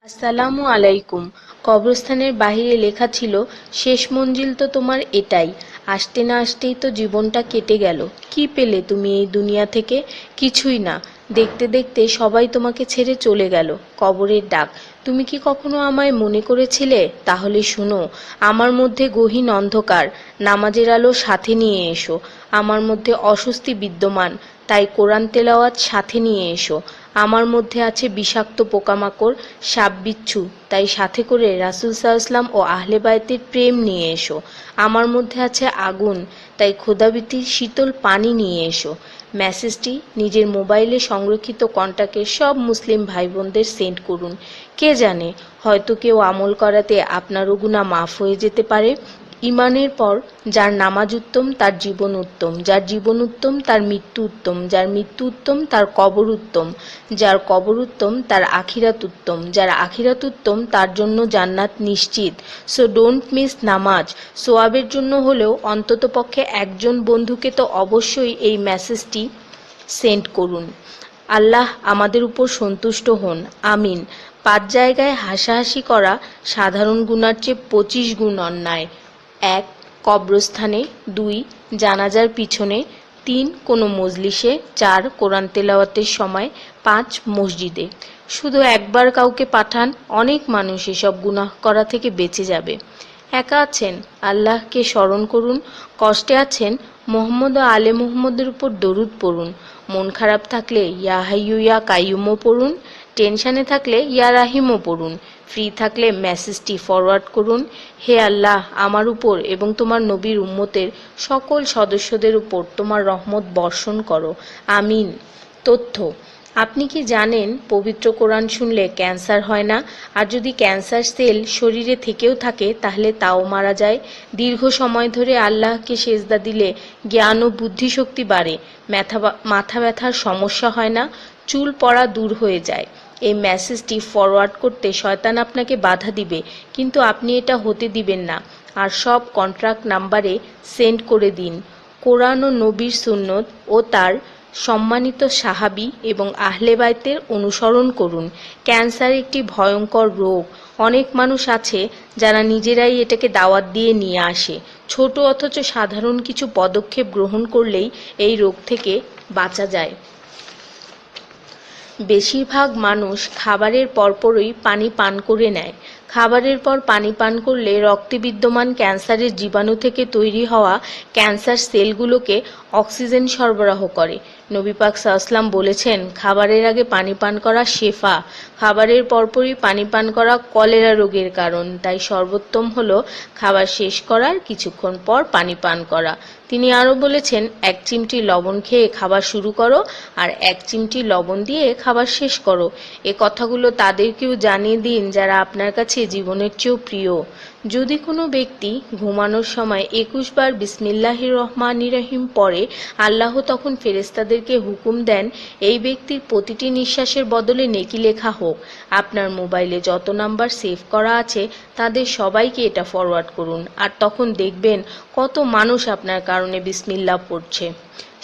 আসসালামু আলাইকুম। কবরস্থানের বাহিরে লেখা ছিল, শেষ মঞ্জিল তো তোমার এটাই। আসতে না আসতেই তো জীবনটা কেটে গেল। কি পেলে তুমি এই দুনিয়া থেকে? কিছুই না। দেখতে দেখতে সবাই তোমাকে ছেড়ে চলে গেল। কবরের ডাক। তুমি কি কখনো আমায় মনে করেছিলে? তাহলে শুনো, আমার মধ্যে গহীন অন্ধকার, নামাজের আলো সাথে নিয়ে এসো। আমার মধ্যে অস্বস্তি বিদ্যমান, তাই কোরআন তেলাওয়াত সাথে নিয়ে এসো। আমার মধ্যে আছে বিষাক্ত পোকামাকড়, সাপ বিচ্ছু, তাই সাথে করে রাসূল সাল্লাল্লাহু ও আহলে বায়তের প্রেম নিয়ে এসো। আমার মধ্যে আছে আগুন, তাই খোদাভীতির শীতল পানি নিয়ে এসো। মেসেজটি নিজের মোবাইলে সংরক্ষিত কন্টাক্টে সব মুসলিম ভাই বোনদের সেন্ড করুন। কে জানে, হয়তো কেউ আমল করাতে আপনারও গুনাহ মাফ হয়ে যেতে পারে। ঈমানের পর যার নামাজ উত্তম তার জীবন উত্তম, যার জীবন উত্তম তার মৃত্যু উত্তম, যার মৃত্যু উত্তম তার কবর উত্তম, যার কবর উত্তম তার আখিরাত উত্তম, যার আখিরাত উত্তম তার জন্য জান্নাত নিশ্চিত। সো ডোন্ট মিস নামাজ। সোয়াবের জন্য হলেও অন্ততপক্ষে একজন বন্ধুকে তো অবশ্যই এই মেসেজটি সেন্ড করুন। আল্লাহ আমাদের উপর সন্তুষ্ট হন, আমিন। 5 জায়গায় হাসাহাসি করা সাধারণ গুনার চেয়ে 25 গুণ অন্যায়। 1. কবরস্থানে, 2. জানাজার পিছনে, 3. কোনো মজলিসে, 4. কোরআন তেলাওয়াতের সময়, 5. মসজিদে। শুধু একবার কাউকে পাঠান, অনেক মানুষ এসব গুনাহ করা থেকে বেঁচে যাবে। একা আছেন, আল্লাহকে স্মরণ করুন। কষ্টে আছেন, মুহাম্মদ ও আলে মুহাম্মদের উপর দরুদ পড়ুন। মন খারাপ থাকলে ইয়া হাইয়ু ইয়া কাইয়ুমও পড়ুন। টেনশনে থাকলে ইয়া রাহিমও পড়ুন। ফ্রি থাকলে মেসেজটি ফরওয়ার্ড করুন। হে আল্লাহ, আমার উপর এবং তোমার নবীর উম্মতের সকল সদস্যদের উপর তোমার রহমত বর্ষণ করো, আমিন। তথ্য: আপনি কি জানেন পবিত্র কোরআন শুনলে ক্যান্সার হয় না? আর যদি ক্যান্সার সেল শরীরে থেকেও থাকে তাহলে তাও মারা যায়। দীর্ঘ সময় ধরে আল্লাহকে সেজদা দিলে জ্ঞান ও বুদ্ধিশক্তি বাড়ে। মাথা ব্যথার সমস্যা হয় না, চুল পড়া দূর হয়ে যায়। এই মেসেজটি ফরওয়ার্ড করতে শয়তান আপনাকে বাধা দিবে, কিন্তু আপনি এটা হতে দিবেন না। আর সব কন্ট্রাক্ট নাম্বারে সেন্ড করে দিন। কোরআন ও নবীর সুন্নত ও তার সম্মানিত সাহাবী এবং আহলে বাইতের অনুসরণ করুন। ক্যান্সার একটি ভয়ঙ্কর রোগ। অনেক মানুষ আছে যারা নিজেরাই এটাকে দাওয়াত দিয়ে নিয়ে আসে। ছোট অথচ সাধারণ কিছু পদক্ষেপ গ্রহণ করলেই এই রোগ থেকে বাঁচা যায়। বেশিরভাগ মানুষ খাবারের পরপরই পানি পান করে নেয়। খাবারের পর পানি পান করলে রক্তে বিদ্যমান ক্যান্সারের জীবাণু থেকে তৈরি হওয়া ক্যান্সার সেলগুলোকে অক্সিজেন সরবরাহ করে। নবী পাক সাল্লাল্লাহু বলেছেন, খাবারের আগে পানি পান করা শেফা। খাবারের পরপরই পানি পান করা কলেরা রোগের কারণ, তাই সর্বোত্তম হলো খাবার শেষ করার কিছুক্ষণ পর পানি পান করা। তিনি আরও বলেছেন, 1 চিমটি লবণ খেয়ে খাবার শুরু করো আর 1 চিমটি লবণ দিয়ে খাবার শেষ করো। এ কথাগুলো তাদেরকেও জানিয়ে দিন যারা আপনার কাছে জীবনের চেয়েও প্রিয়। যদি কোনো ব্যক্তি ঘুমানোর সময় 21 বার বিসমিল্লাহির রহমানির রহিম পড়ে, আল্লাহ তখন ফেরেশতাদেরকে হুকুম দেন এই ব্যক্তির প্রতিটি নিঃশ্বাসের বদলে নেকি লেখা হোক। আপনার মোবাইলে যত নাম্বার সেভ করা আছে তাদের সবাইকে এটা ফরওয়ার্ড করুন, আর তখন দেখবেন কত মানুষ আপনার কারণে বিসমিল্লাহ পড়ছে।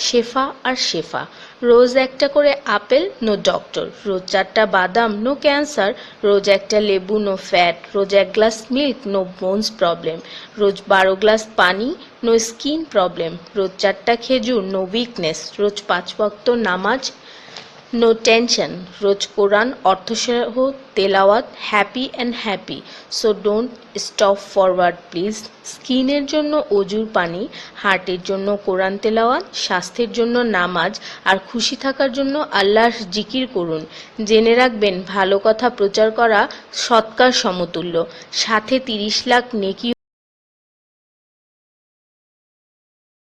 শেফা আর শেফা। রোজ একটা করে আপেল, নো ডক্টর। রোজ 4টা বাদাম, নো ক্যান্সার। রোজ একটা লেবু, নো ফ্যাট। রোজ 1 glass milk, no bones problem. রোজ 12 গ্লাস পানি, নো স্কিন প্রবলেম। রোজ 4টা খেজুর, নো উইকনেস। রোজ 5 ওয়াক্ত নামাজ, নো টেনশন। রোজ কোরআন অর্থসহ তেলাওয়াত, happy and happy. So don't stop forward please. স্কিনের জন্য অজুর পানি, হার্টের জন্য কোরআন তেলাওয়াত, স্বাস্থ্যের জন্য নামাজ, আর খুশি থাকার জন্য আল্লাহর জিকির করুন। জেনে রাখবেন, ভালো কথা প্রচার করা সৎকার সমতুল্য, সাথে 30 লাখ নেকি